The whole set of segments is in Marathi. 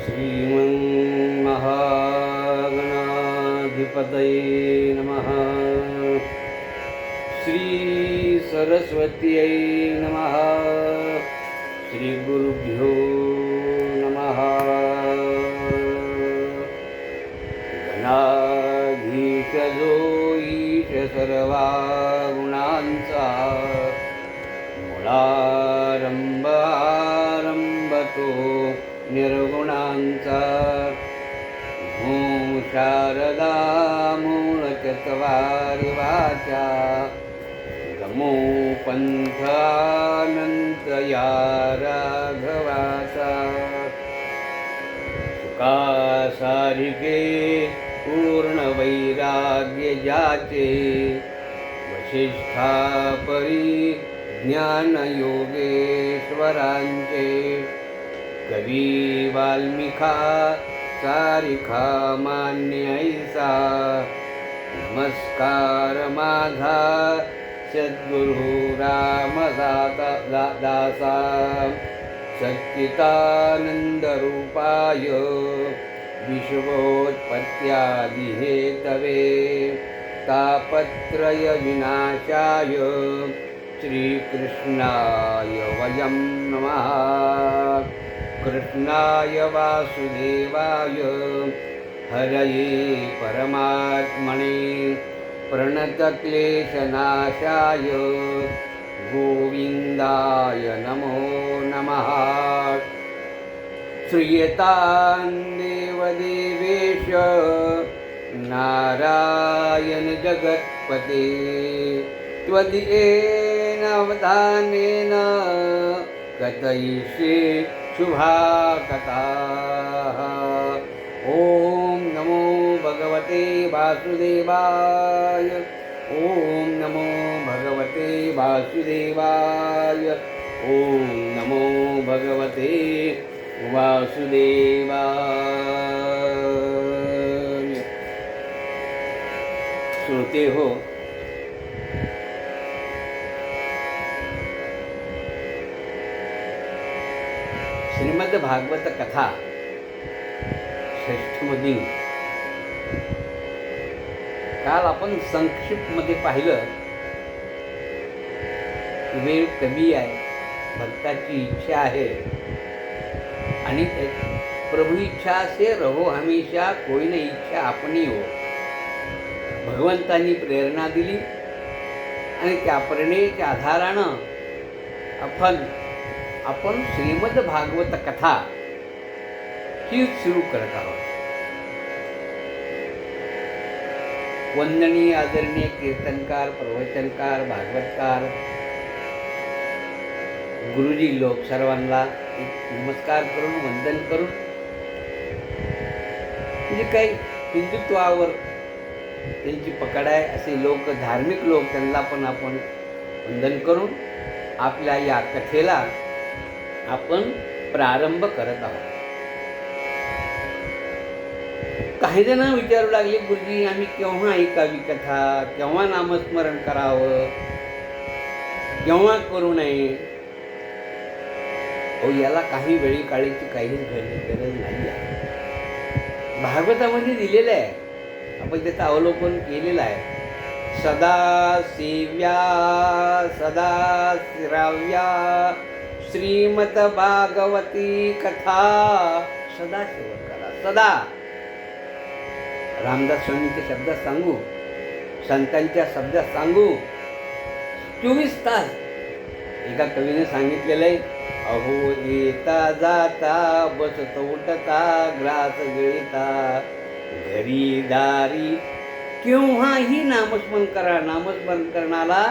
श्रीमन्महागणाधिपतये नमः। श्री सरस्वत्यै नमः। श्री गुरुभ्यो नमः। गणाधीश जो ईश सर्वा गुणांचा, मुळारंभ आरंभ तो निर्गुणांचा। शारदा मूळ चत्वारी वाचा, गमो पंथ अनंत या राघवाचा। सुखासारिके पूर्ण वैराग्य ज्याचे, वशिष्ठा परी ज्ञान योगेश्वरांचे। कवी वाल्मिका सारिखा मान्य ऐसा, नमस्कार माझा सद्गुरु रामदासा। सच्चिदानंद रूपाय विश्वोत्पत्त्यादि हेतवे, तापत्रय विनाशाय श्रीकृष्णाय वयं नमः। कृष्णाय वासुदेवाय हरये परमात्मने, प्रणतक्लेशनाशाय गोविन्दाय नमो नमः। श्रूयतां देवदेवेश नारायण जगत्पते, त्वदीयेन अवधानेन कथयिष्ये शुभा कथाः। ओम नमो भगवते वासुदेवाय। ओम नमो भगवते वासुदेवाय। ओम नमो भगवते वासुदेवाय। श्रोते हो, श्रीमद भागवत कथा षष्ठमधील काल आपण संक्षिप्तमध्ये पाहिलं की वेळ कमी आहे, भक्ताची इच्छा आहे आणि प्रभू इच्छा से रहो हमेशा, कोई न इच्छा आपणी हो। भगवंतांनी प्रेरणा दिली आणि त्या प्रेरणेच्या आधारानं आपण श्रीमद भागवत कथा ही सुरू करत आहोत। वंदनीय आदरणीय कीर्तनकार, प्रवचनकार, भागवतकार गुरुजी लोक सर्वांना एक नमस्कार करून वंदन करून, म्हणजे काही हिंदुत्वावर त्यांची पकड आहे असे लोक, धार्मिक लोक, त्यांना पण आपण वंदन करून आपल्या या कथेला आपण प्रारंभ करत आहोत। काही जण विचारू लागले, गुरुजी आम्ही केव्हा ऐकावी कथा, केव्हा नामस्मरण करावं, केव्हा करू नये? याला काही वेळी काळीची काहीच गरज नाही आहे। भागवतामध्ये दिलेलं आहे, आपण त्याचं अवलोकन केलेलं आहे। सदा सेव्या सदा श्राव्या श्रीमद भागवती कथा, सदा सेवन करा। सदा रामदास स्वामींचे शब्द सांगू, संतांच्या शब्दात सांगू, 24 तास। एका कवीने सांगितलेलं आहे, अहो येता जाता बसत उठता ग्रास गिळता, घरी दारी केव्हाही नामस्मरण करा। नामस्मरण करणारा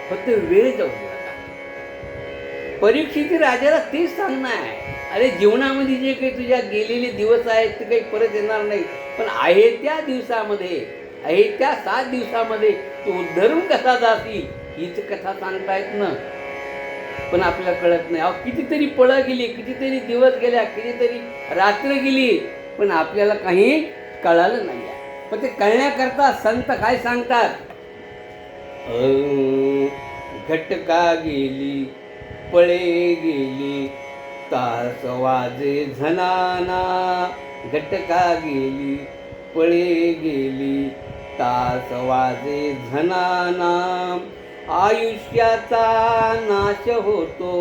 फक्त वेळ जाऊ नका। परीक्षित राजाला तेच सांगणं आहे, अरे जीवनामध्ये जे काही तुझ्या गेलेले दिवस आहेत ते काही परत येणार नाही, पण आहे त्या दिवसामध्ये, आहे त्या 7 दिवसामध्ये तू उद्धरून कसा जाशील हीच कथा सांगतायत ना। पण आपल्याला कळत नाही। अहो कितीतरी पळं गेली, कितीतरी दिवस गेल्या, कितीतरी रात्र गेली, पण आपल्याला काही कळालं नाही आहे। पण ते कळण्याकरता संत काय सांगतात, घटका गेली, पळे गेली, तास वाजे झनाना घटका गेली पळे गेली तास वाजे झनाना आयुष्याचा नाश होतो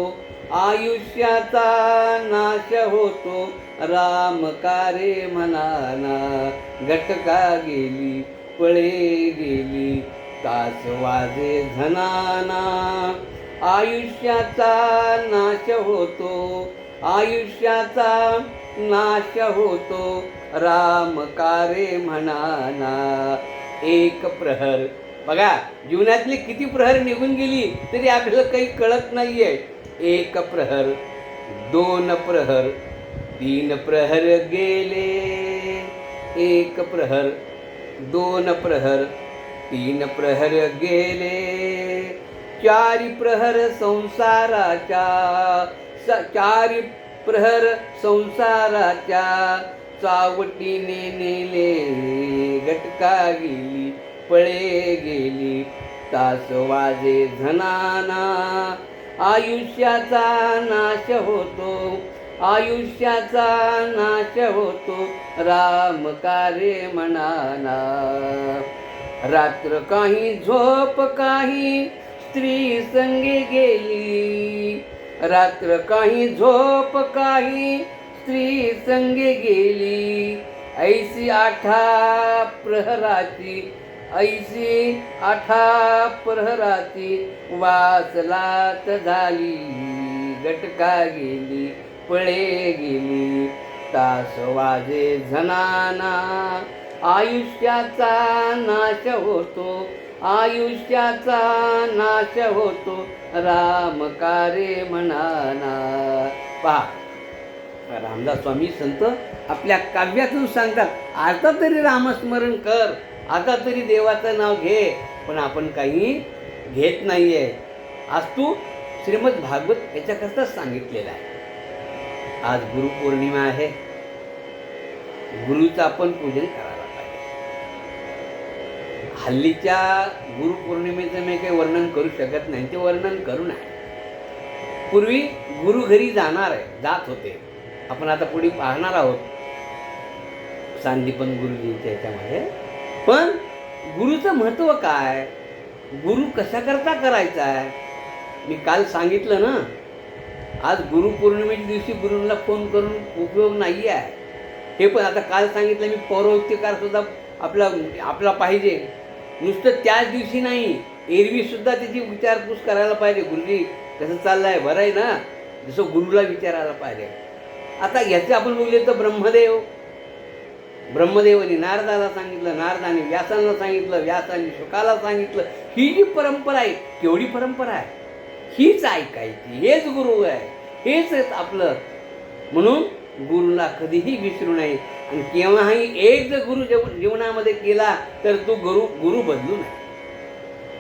आयुष्याचा नाश होतो राम कारे म्हणाना घटका गेली पळे गेली तास वाजे झनाना आयुष्याचा नाश होतो आयुष्याचा नाश होतो राम कारे म्हणाना एक प्रहर बघा जीवनातले किती प्रहर निघून गेली तरी आपल्याला काही कळत नाहीये एक प्रहर दोन प्रहर तीन प्रहर गेले एक प्रहर दोन प्रहर तीन प्रहर गेले चारी प्रहर संसाराच्या चारी प्रहर संसाराच्या चावटीने नेले घटका गेली पळे गेली तास वाजे झनाना आयुष्याचा नाश होतो आयुष्याचा नाश होतो राम कारे म्हणाना रात्र काही झोप काही स्त्री संगे गेली रात्र काही झोप काही स्त्री संगे गेली ऐसी आठा प्रहराची ऐसी आठा प्रहराची वासलात झाली घटका गेली पळे गेली तास वाजे झनाना आयुष्याचा नाश होतो आयुष्याचा नाश होतो राम कारे म्हणाना पहा रामदास स्वामी संत आपल्या काव्यातून सांगतात आता तरी रामस्मरण कर आता तरी देवाचं नाव घे पण आपण काही घेत नाहीये आज तू श्रीमद भागवत याच्याकरताच सांगितलेलं आहे आज गुरुपौर्णिमा आहे गुरुचं आपण पूजन करायला पाहिजे हल्लीच्या गुरुपौर्णिमेचं मी काही वर्णन करू शकत नाही ते वर्णन करू नये पूर्वी गुरु घरी जाणार आहे जात होते आपण आता पुढे पाहणार आहोत सांदीपन गुरुजींच्या याच्यामध्ये पण गुरुचं महत्त्व काय गुरु कशाकरता करायचा आहे मी काल सांगितलं ना आज गुरुपौर्णिमेच्या दिवशी गुरूंना फोन करून उपयोग नाही आहे हे पण आता काल सांगितलं मी पौरोहित्यकारसुद्धा आपला पाहिजे नुसतं त्याच दिवशी नाही एरवीसुद्धा त्याची विचारपूस करायला पाहिजे गुरुजी कसं चाललं आहे बरं आहे ना जसं गुरुला विचारायला पाहिजे आता याचे आपण बोलले तर ब्रह्मदेवाने नारदाला सांगितलं नारदाने व्यासांना सांगितलं व्यासाने शुकाला सांगितलं ही जी परंपरा आहे केवढी परंपरा आहे हीच ऐकायची हेच गुरु आहे हेच आपलं म्हणून गुरुला कधीही विसरू नये आणि केव्हाही एक जर गुरु जीवनामध्ये केला तर तो गुरु बदलू नये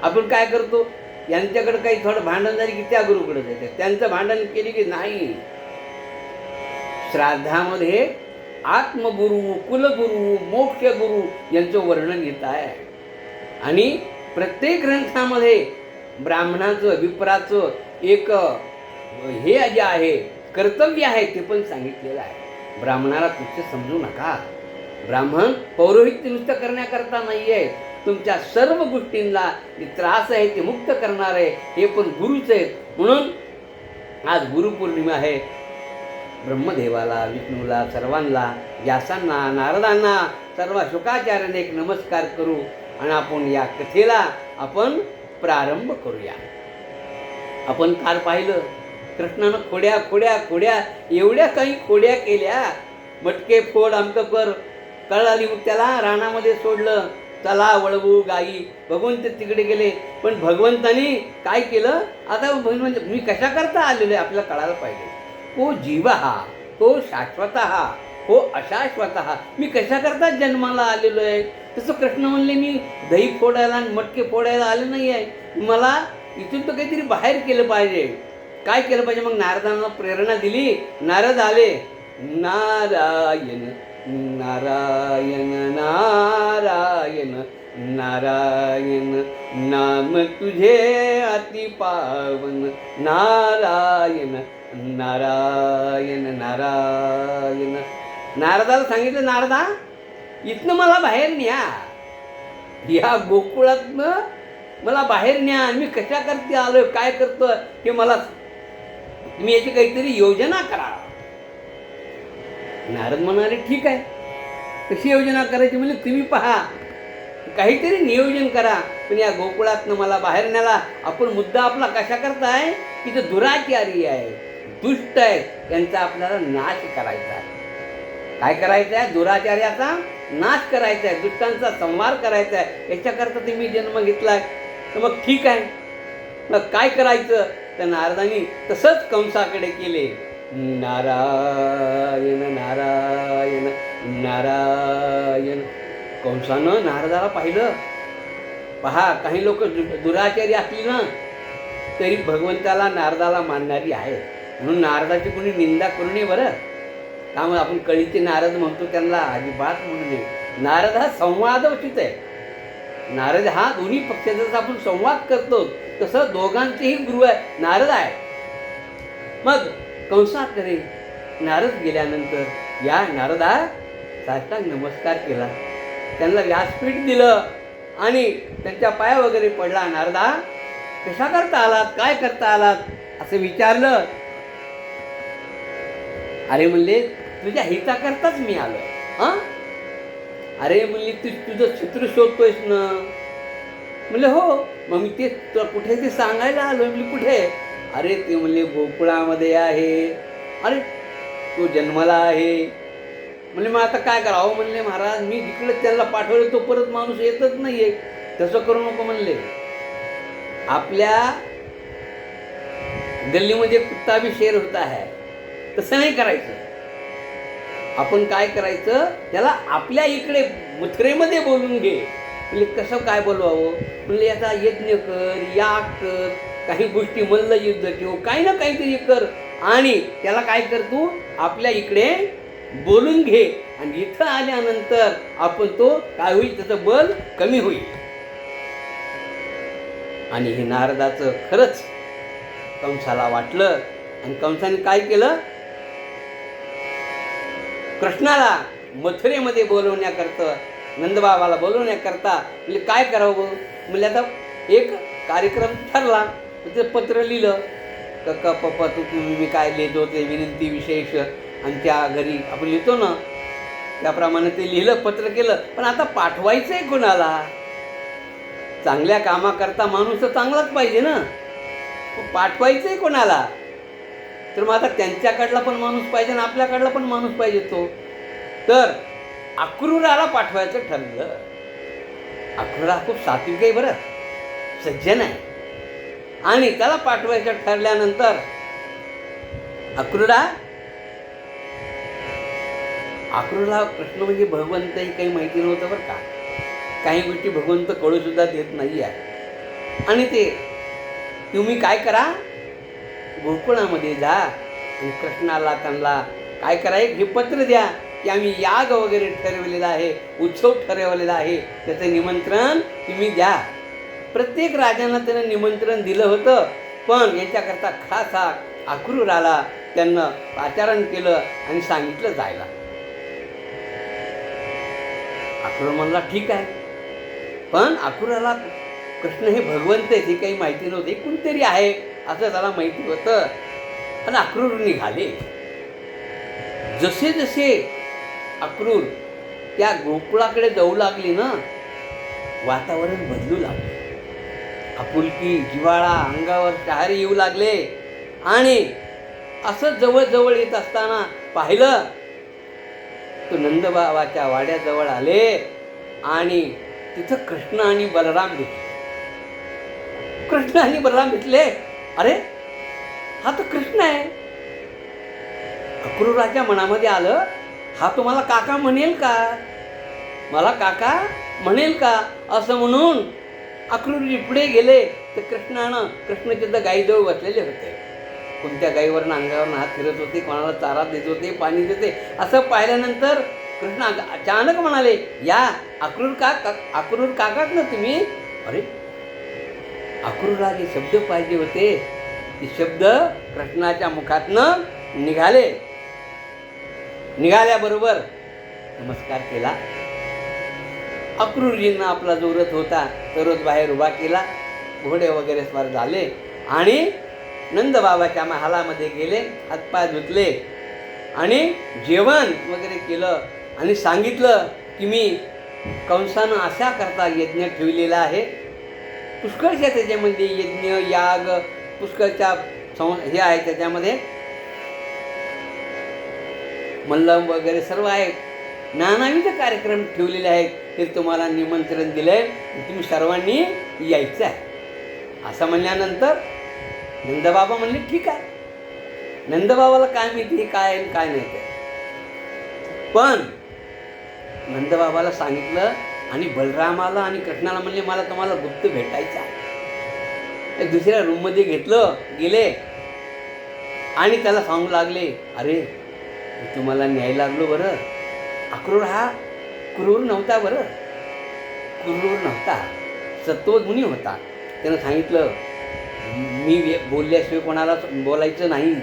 आपण काय करतो यांच्याकडे काही थोडं भांडण झाली की त्या गुरुकडे जायचं त्यांचं भांडण केले की नाही श्राद्धामध्ये आत्मगुरु कुलगुरु मोक्षगुरु यांचं वर्णन येत आहे आणि प्रत्येक ग्रंथामध्ये ब्राह्मणाचं विप्राचं एक हे जे आहे कर्तव्य आहे ते पण सांगितलेलं आहे ब्राह्मणाला तुच्छ समजू नका ब्राह्मण पौरोहित्य नुसतं करण्याकरता नाही आहे तुमच्या सर्व गोष्टींना जे त्रास आहे ते मुक्त करणार आहे हे पण गुरुच आहेत म्हणून आज गुरुपौर्णिमा आहे ब्रह्मदेवाला विष्णूला सर्वांना व्यासांना नारदांना सर्व शुकाचार्यांना एक नमस्कार करू आणि आपण या कथेला आपण प्रारंभ करूया आपण काल पाहिलं कृष्णानं खोड्या एवढ्या काही खोड्या केल्या मटके फोड अमकं कर कळाली त्याला रानामध्ये सोडलं चला वळवू गाई भगवंत तिकडे गेले पण भगवंतानी काय केलं आता म्हणजे मी कशा करता आलेलो आहे आपल्याला कळायला पाहिजे तो जीव हा तो शाश्वत हा हो अशाश्वत हा मी कशा करता जन्माला आलेलो आहे तसं कृष्ण म्हणले मी दही फोडायला आणि मटके फोडायला आले नाही आहे मला इथून तर काहीतरी बाहेर केलं पाहिजे काय केलं पाहिजे मग नारदांना प्रेरणा दिली नारद आले नारायण नारायण नारायण नारायण नाम तुझे अति पावन नारायण नारायण नारायण. नारदाला सांगितलं, नारदा इथनं मला बाहेर न्या, या गोकुळातनं मला बाहेर न्या. मी कशा करते आलोय, काय करतो हे मला, तुम्ही याची काहीतरी योजना करा. नारद म्हणाले ठीक आहे, कशी योजना करायची म्हणजे तुम्ही पहा, काहीतरी नियोजन करा. पण या गोकुळातनं मला बाहेर न्याला. आपण मुद्दा आपला कशा करताय की ते दुराचारी आहे, दुष्ट आहेत, यांचा आपल्याला नाश करायचा आहे. काय करायचं आहे? दुराचार्याचा नाश करायचा आहे, दुष्टांचा संहार करायचा आहे. याच्याकरता तुम्ही जन्म घेतलाय. तर मग ठीक आहे, मग काय करायचं? तर नारदांनी तसंच कंसाकडे केले. नारायण नारायण नारायण. कंसानं नारदाला पाहिलं. पहा, काही लोक दुराचारी असली ना तरी भगवंताला नारदाला मानणारी आहे, म्हणून नारदाची कोणी निंदा करू नये बरं. त्यामुळे आपण कळीचे नारद म्हणतो, त्यांना अजिबात म्हणू नये. नारद हा संवादवचित आहे. नारद हा दोन्ही पक्षाचा जसं आपण संवाद करतो तसं दोघांचेही गुरु आहे, नारद आहे. मग कंसाकडे नारद गेल्यानंतर या नारदा साष्टांग नमस्कार केला, त्यांना व्यासपीठ दिलं आणि त्यांच्या पाया वगैरे पडला. नारदा कशा करता आलात, काय करता आलात असं विचारलं. अरे म्हणले तुझ्या हिताकरताच मी आलोय. हां, अरे म्हणले तुझं चित्र शोधतोयस ना. म्हणले हो. मग मी ते कुठे ते सांगायला आलोय. म्हणले कुठे? अरे ते म्हणले गोकुळामध्ये आहे. अरे तो जन्मला आहे. म्हणले मग आता काय करावं? म्हणले महाराज मी जिकडे त्यांना पाठवलं तो परत माणूस येतच नाहीये. तसं करू नको म्हणले. आपल्या गल्लीमध्ये कुत्ता भी शेर होता है, तसं नाही करायचं. आपण काय करायचं, त्याला आपल्या इकडे मथुरेमध्ये बोलून घे. म्हणजे कसं काय बोलवावं? म्हणले याचा यज्ञ कर, याग कर, काही गोष्टी मल्ल युद्ध ठेव, काही ना काहीतरी कर आणि त्याला काय कर, तू आपल्या इकडे बोलून घे. आणि इथं आल्यानंतर आपण तो काय होईल, त्याचं बल कमी होईल. आणि हे नारदाचं खरंच कंसाला वाटलं. आणि कंसाने काय केलं, कृष्णाला मथुरेमध्ये बोलवण्याकरता, नंदबाबाला बोलवण्याकरता म्हणजे काय करावं? म्हणजे आता एक कार्यक्रम ठरला, ते पत्र लिहिलं. पप्पा तुम्ही मी काय लिहितो ते विनंती विशेष आमच्या घरी आपण लिहितो ना, त्याप्रमाणे ते लिहिलं, पत्र केलं. पण आता पाठवायचं आहे कोणाला? चांगल्या कामाकरता माणूस तर चांगलाच पाहिजे ना. पाठवायचं आहे कोणाला? तर मग आता त्यांच्याकडला पण माणूस पाहिजे आणि आपल्याकडला पण माणूस पाहिजे. तो तर अक्रूराला पाठवायचं ठरलं. अक्रूरा खूप सात्विक आहे बरं, सज्जन आहे. आणि त्याला पाठवायचं ठरल्यानंतर अक्रूरला कृष्ण म्हणजे भगवंत हे काही माहिती नव्हतं बरं का. काही गोष्टी भगवंत कळूसुद्धा देत नाही आहे. आणि ते तुम्ही काय करा, गोकुळामध्ये जा आणि कृष्णाला त्यांना काय करायचं हे पत्र द्या की आम्ही याग वगैरे ठरवलेला आहे, उत्सव ठरवलेला आहे, त्याचं निमंत्रण तुम्ही द्या. प्रत्येक राजांना त्यानं निमंत्रण दिलं होतं, पण याच्याकरता खास हा अक्रूराला त्यांना आचरण केलं आणि सांगितलं जायला. अक्रूर म्हणला ठीक आहे. पण अक्रूराला कृष्ण हे भगवंत आहे हे काही माहिती नव्हते, कोणतरी आहे असं त्याला माहिती होतं. आणि अक्रूर निघाले. जसे जसे अक्रूर त्या गोकुळाकडे जाऊ लागले ना, वातावरण बदलू लागले. आपुलकी, जिव्हाळा अंगावर शहारे येऊ लागले. आणि असं जवळ येत असताना पाहिलं तो नंदबाबाच्या वाड्याजवळ आले आणि तिथं कृष्ण आणि बलराम भेटले. कृष्ण आणि बलराम भेटले. अरे हा तर कृष्ण आहे. अक्रूराच्या मनामध्ये आलं, हा तुम्हाला काका म्हणेल का, मला काका म्हणेल का असं म्हणून अक्रूरजी पुढे गेले. तर कृष्ण तिथं गाईजवळ बसलेले होते. कोणत्या गाईवरनं अंगावरनं हात फिरत होते, कोणाला चारा देत होते, पाणी देते. असं पाहिल्यानंतर कृष्ण अचानक म्हणाले, या अक्रूर काकाच ना तुम्ही. अरे अक्रूरला जे शब्द पाहिजे होते ते शब्द कृष्णाच्या मुखातनं निघाल्याबरोबर नमस्कार केला. अक्रूरजींना आपला जो रथ होता तो रथ बाहेर उभा केला. घोडे वगैरे स्वार झाले आणि नंदबाबाच्या महालामध्ये गेले. हातपाय धुतले आणि जेवण वगैरे केलं आणि सांगितलं की मी कंसानं अशा करता यज्ञ ठेवलेला आहे. पुष्कळशा त्याच्यामध्ये यज्ञ याग पुष्कळच्या हे आहे, त्याच्यामध्ये मल्लम वगैरे सर्व आहेत. नानाविध कार्यक्रम ठेवलेले आहेत. ते तुम्हाला निमंत्रण दिलं आहे, तुम्ही सर्वांनी यायचं आहे. असं म्हणल्यानंतर नंदबाबा म्हणले ठीक आहे. नंदबाबाला काय माहिती काय काय नाही ते, पण नंदबाबाला सांगितलं आणि बलरामाला आणि कृष्णाला म्हणले मला तुम्हाला गुप्त भेटायचं आहे. दुसऱ्या रूममध्ये घेतलं गेले आणि त्याला सांगू लागले, अरे मी तुम्हाला न्यायला लागलो बरं. अक्रूर हा क्रूर नव्हता बरं, क्रूर नव्हता, सत्वगुणी होता. त्यानं सांगितलं मी बोलल्याशिवाय कोणाला बोलायचं नाही,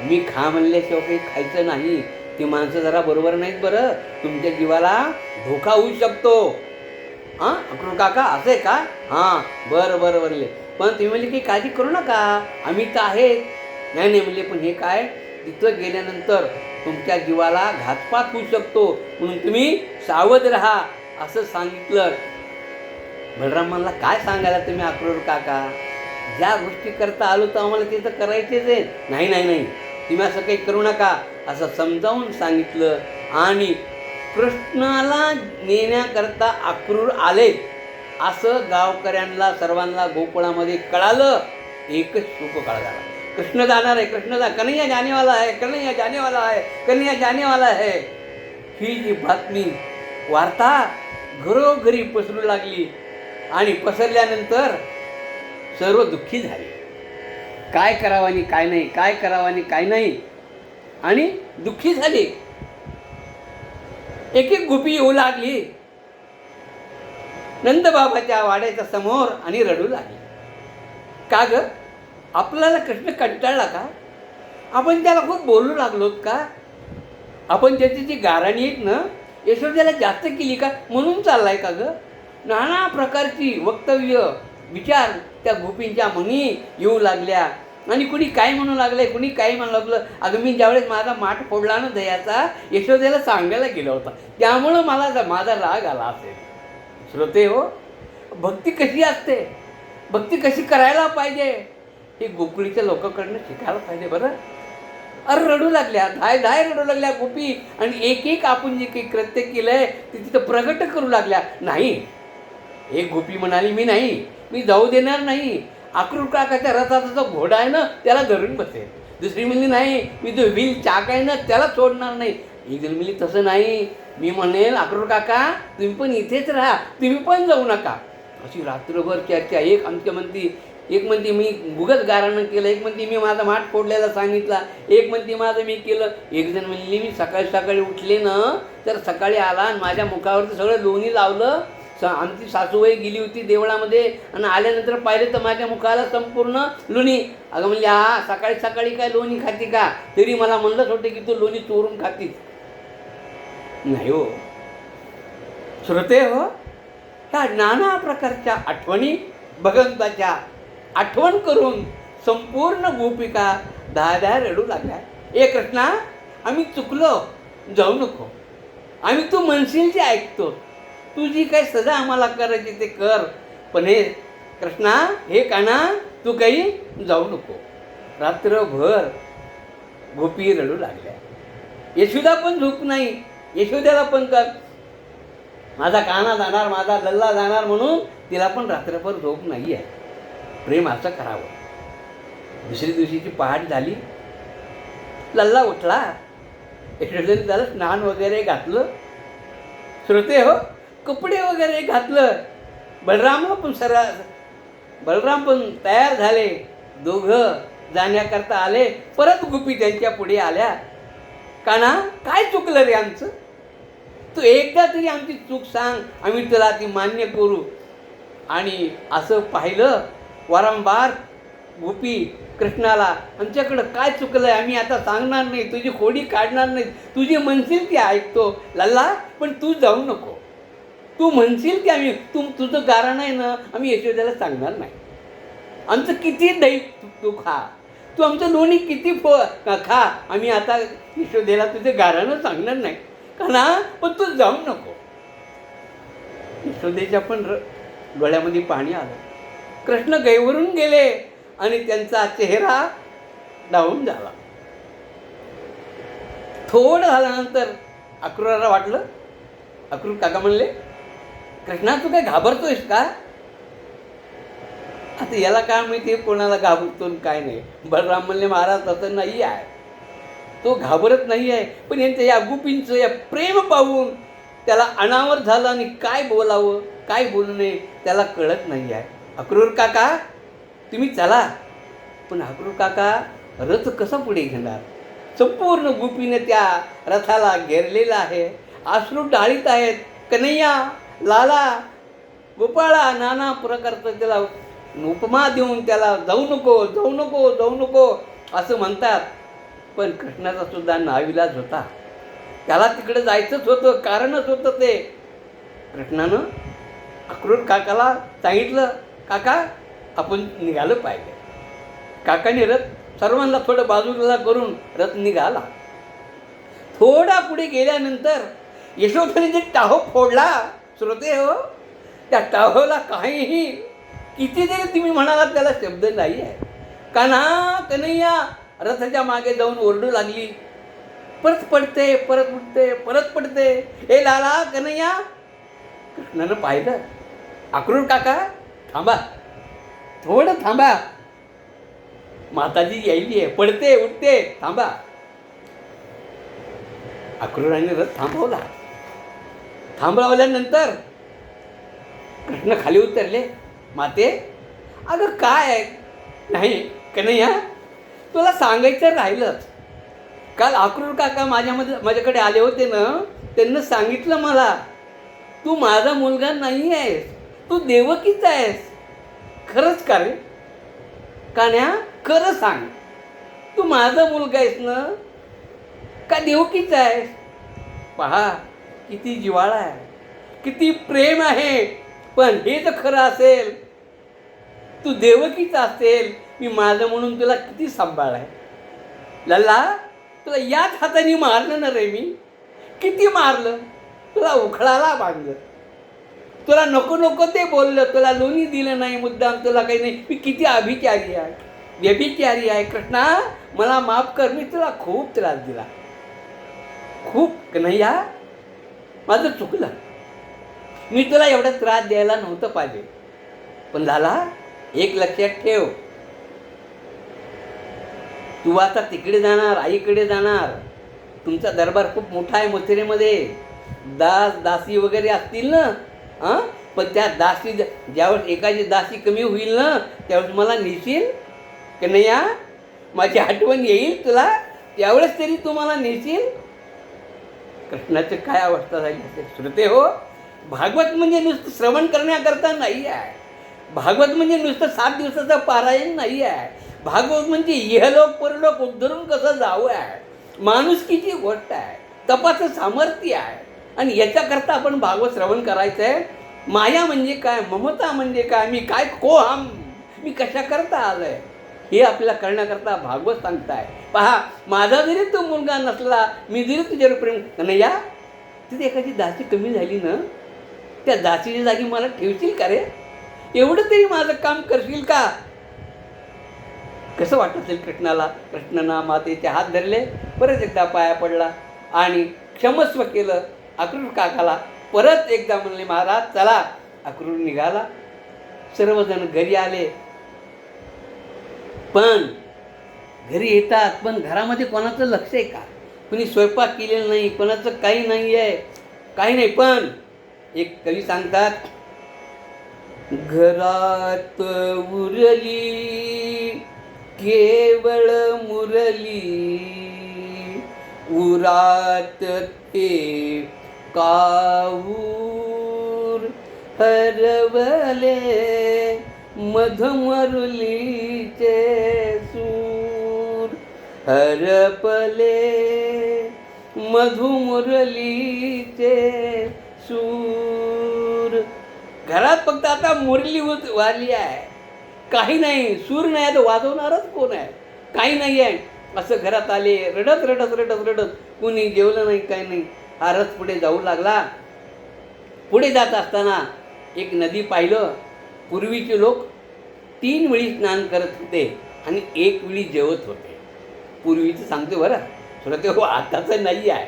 मी खा म्हणल्याशिवाय काही खायचं नाही. ती माणसं जरा बरोबर नाहीत बरं, तुमच्या जीवाला धोका होऊ शकतो. हां अक्रूर काका असं आहे का? हां बरं बरं म्हणले. पण तुम्ही म्हणले की काळजी करू नका, आम्ही तर आहेत. नाही नाही म्हणले, पण हे काय तिथं गेल्यानंतर तुमच्या जीवाला घातपात होऊ शकतो, म्हणून तुम्ही सावध राहा असं सांगितलं. बलराम म्हणला काय सांगायला तुम्ही अक्रूर काका, ज्या गोष्टी करता आलो तर आम्हाला ते तर करायचेच आहे. नाही नाही नाही तुम्ही असं काही करू नका असं समजावून सांगितलं. आणि कृष्णाला नेण्याकरता अक्रूर आले असं गावकऱ्यांना सर्वांना गोकुळामध्ये कळालं. एकच शुभ काळ झाला, कृष्ण जाणार आहे, कृष्ण कन्हैया जानेवाला आहे, कन्हैया जानेवाला आहे, कन्हैया जानेवाला आहे. ही जी बातमी वार्ता घरोघरी पसरू लागली आणि पसरल्यानंतर सर्व दुःखी झाले. काय करावं आणि काय नाही, काय करावं आणि काय नाही, आणि दुःखी झाले. एक एक गोपी येऊ लागली नंदबाबाच्या वाड्याच्या समोर आणि रडू लागली. का ग, आपल्याला कृष्ण कंटाळला का? आपण त्याला खूप बोलू लागलोत का? आपण त्याची जी गाराणी आहेत ना यशोदेला जास्त केली का म्हणून चाललाय का ग? नाना प्रकारची वक्तव्य विचार त्या गोपींच्या मनी येऊ लागल्या. आणि कुणी काय म्हणू लागलंय, कुणी काय म्हणू लागलं, अगं मी ज्यावेळेस माझा माठ फोडला ना दह्याचा यशोदेला सांगायला गेला होता, त्यामुळं मला माझा राग आला असेल. श्रोते हो, भक्ती कशी असते, भक्ती कशी करायला पाहिजे हे गोकुळीच्या लोकांकडनं शिकायला पाहिजे बरं. अरे रडू लागल्या, धाय रडू लागल्या गोपी. आणि एक एक आपण जे काही कृत्य केलंय ते तिथं प्रगट करू लागल्या. नाही, एक गोपी म्हणाली मी नाही, मी जाऊ देणार नाही. अक्रूर काकाच्या रथाचा जो घोडा आहे ना त्याला धरून बसेल. दुसरी म्हणली नाही, मी जो व्हील चाक आहे ना त्याला सोडणार नाही. एक जण म्हणली तसं नाही, मी म्हणेल अक्रूर काका तुम्ही पण इथेच राहा, तुम्ही पण जाऊ नका. अशी रात्रभर चर्चा. एक म्हणती मी गुगत गारानं केलं, एक म्हणती मी माझा माठ फोडल्याला सांगितला, एक म्हणती माझं मी केलं. एक जण म्हणली मी सकाळी उठले ना तर सकाळी आला आणि माझ्या मुखावरती सगळं लोणी लावलं. आमची सासूबाई गेली होती देवळामध्ये आणि आल्यानंतर पाहिलं तर माझ्या मुखाला संपूर्ण लोणी. अगं म्हणली हा सकाळी काय लोणी खाती का? तरी मला म्हणलंच होतं की तू लोणी चोरून खातीस. नाही हो श्रोते हो, ह्या नाना प्रकारच्या आठवणी भगवंताच्या आठवण करून संपूर्ण गोपिका धाय रडू लागल्या. ए कृष्णा, आम्ही चुकलो, जाऊ नको, आम्ही तू म्हणशील जे ऐकतो, तू जी काही सजा आम्हाला करायची ते कर, पण हे कृष्णा, हे काना, तू काही जाऊ नको. रात्रभर गोपी रडू लागल्या. यशोदा पण झोप नाही. यशोद्याला पण कर, माझा काना जाणार, माझा लल्ला जाणार म्हणून तिला पण रात्रभर झोप नाही आहे. प्रेम असं करावं. दुसरी दिवशीची पहाट झाली, लल्ला उठला. यशोदेने त्याला स्नान वगैरे घातलं. श्रोते हो, कपडे वगैरे घातलं. बलराम पण तयार झाले. दोघं जाण्याकरता आले. परत गोपी त्यांच्या पुढे आल्या. काना, काय चुकलं रे आमचं? तू एकदा तरी आमची चूक सांग, आम्ही तुला ती मान्य करू. आणि असं पाहिलं वारंवार गोपी कृष्णाला, आमच्याकडं काय चुकलंय, आम्ही आता सांगणार नाही, तुझी खोडी काढणार नाही, तुझी म्हणशील ती ऐकतो लल्ला, पण तू जाऊ नको, तू म्हणशील की आम्ही तुझं गारण आहे ना, आम्ही यशोदेला सांगणार नाही. आमचं किती दही तू खा, तू आमचं लोणी किती खा, आम्ही आता यशोदेला तुझं गारणं सांगणार नाही का ना, पण तू जाऊ नको. यशोदेच्या पण डोळ्यामध्ये पाणी आलं. कृष्ण गैवरून गेले आणि त्यांचा चेहरा डाऊन झाला. थोडं झाल्यानंतर अक्रूराला वाटलं, अक्रूर काका म्हणले, कृष्णा तू काय घाबरतोयस का? आता याला काय माहिती कोणाला घाबरतो काय नाही. बलराम म्हणले, महाराज तसं नाही आहे, तो घाबरत नाही आहे, पण यांचं या गोपींचं या प्रेम पाहून त्याला अनावर झालं आणि काय बोलावं काय बोलू नये त्याला कळत नाही आहे. अक्रूर काका तुम्ही चला. पण अक्रूर काका रथ कसा पुढे घेणार? संपूर्ण गोपीने त्या रथाला घेरलेला आहे, अश्रू डाळीत आहेत. कन्हैया, लाला, गोपाळा नाना प्रकारचं त्याला उपमा देऊन त्याला जाऊ नको जाऊ नको जाऊ नको असं म्हणतात. पण कृष्णाचा सुद्धा नाविलाज होता, त्याला तिकडे जायचंच होतं, कारणच होतं ते. कृष्णानं अक्रूर काकाला सांगितलं, काका आपण निघालं पाहिजे. काकाने रथ सर्वांना थोडं बाजूला करून रथ निघाला. थोडा पुढे गेल्यानंतर यशोधने जे टाहो फोडला, श्रोते हो, त्या टाहोला काहीही किती जरी तुम्ही म्हणाला त्याला शब्द नाही आहे. कान्हा, कन्हैया रथाच्या मागे जाऊन ओरडू लागली, परत पडते परत उठते परत पडते, हे लाला कन्हैया. कृष्णानं पाहिलं, अक्रूर काका थांबा, थोडं थांबा, माताजी यायली आहे, पडते उठते, थांबा. अक्रूराने रथ थांबवला. थांबवल्यानंतर कृष्ण खाली उतरले. माते, अगं काय आहे? नाही कन्हैया, तुला सांगायचं राहिलंच. काल अक्रूर काका माझ्याकडे आले होते ना, त्यांना सांगितलं मला, तू माझा मुलगा नाही आहेस, तू देवकीचा आहेस. खरंच का रे? कान्या खरं सांग, तू माझा मुलगा आहेस ना का देवकीचा आहेस? पहा किती जिव्हाळा आहे, किती प्रेम आहे. पण हे जर खरं असेल, तू देवकीचा असेल, मी माझं म्हणून तुला किती सांभाळ आहे. लल्ला, तुला याच हाताने मारलं ना रे, मी किती मारलं, तुला उखळाला बांधलं, तुला नको नको ते बोललं, तुला लोणी दिलं नाही मुद्दाम, तुला काही नाही. मी किती अभिचारी आहे, व्यभिचारी आहे. कृष्णा मला माफ कर, मी तुला खूप त्रास दिला, खूप. कन्हैया माझं चुकलं, मी तुला एवढा त्रास द्यायला नव्हतं पाहिजे. पण झाला, एक लक्षात ठेव, तू आता तिकडे जाणार, आईकडे जाणार, तुमचा दरबार खूप मोठा आहे मथुरेमध्ये, दास दासी वगैरे असतील ना, हां, पण त्या दासी ज्यावेळेस एखादी दासी कमी होईल ना, त्यावेळेस मला नेशील कन्हैया, माझी आठवण येईल तुला, त्यावेळेस तरी तुम्हाला नेशील. कृष्णाची काय अवस्था झाली असेल श्रोते हो. भागवत म्हणजे नुसतं श्रवण करण्याकरता नाही आहे, भागवत म्हणजे नुसतं 7 दिवसाचं पारायण नाही आहे. भागवत म्हणजे इहलोक परलोक उद्धरून कसं जावं आहे, माणुसकीची गोष्ट आहे, तपाचं सामर्थ्य आहे. आणि याच्याकरता आपण भागवत श्रवण करायचं आहे. माया म्हणजे काय, ममता म्हणजे काय, मी काय कोहम, मी कशाकरता आलो आहे, हे आपल्याला करण्याकरता भागवत सांगताय. पहा, माझा जरी तो मुलगा नसला, मी जरी तुझ्यावर प्रेम, कन्हैया तिथे एखादी दासी कमी झाली ना, त्या दासीच्या जागी मला ठेवशील का रे? एवढं तरी माझं काम करशील का? कसं वाटत असेल कृष्णाला. कृष्णानं मातेचे हात धरले, परत एकदा पाया पडला आणि क्षमस्व केलं अक्रूर काकाला. परत एकदा म्हणले, महाराज चला. अक्रूर निघाला. सर्वजण घरी आले. पण घरी येतात, पण घरामध्ये कोणाचं लक्ष आहे का? कुणी स्वयंपाक केलेलं नाही, कोणाचं काही नाही आहे, काही नाही. पण एक कवी सांगतात, घरात उरली केवळ मुरली, उरात ते काऊर हरवले, मधुमुरलीचे सूर हरपले मधुमुरलीचे सूर. घरात फक्त आता मुरली वाजली आहे, काही नाही, सूर नाही तर वाजवणारच कोण आहे, काही नाही आहे. असं घरात आले, रडत रडत रडत रडत, कुणी जेवलं नाही, काही नाही. हा रथ पुढे जाऊ लागला. पुढे जात असताना एक नदी पाहिलं. पूर्वीचे लोक 3 वेळी स्नान करत होते आणि 1 वेळी जेवत होते. पूर्वीचं सांगतो बरं, श्रोते हो, आताचं नाही आहे.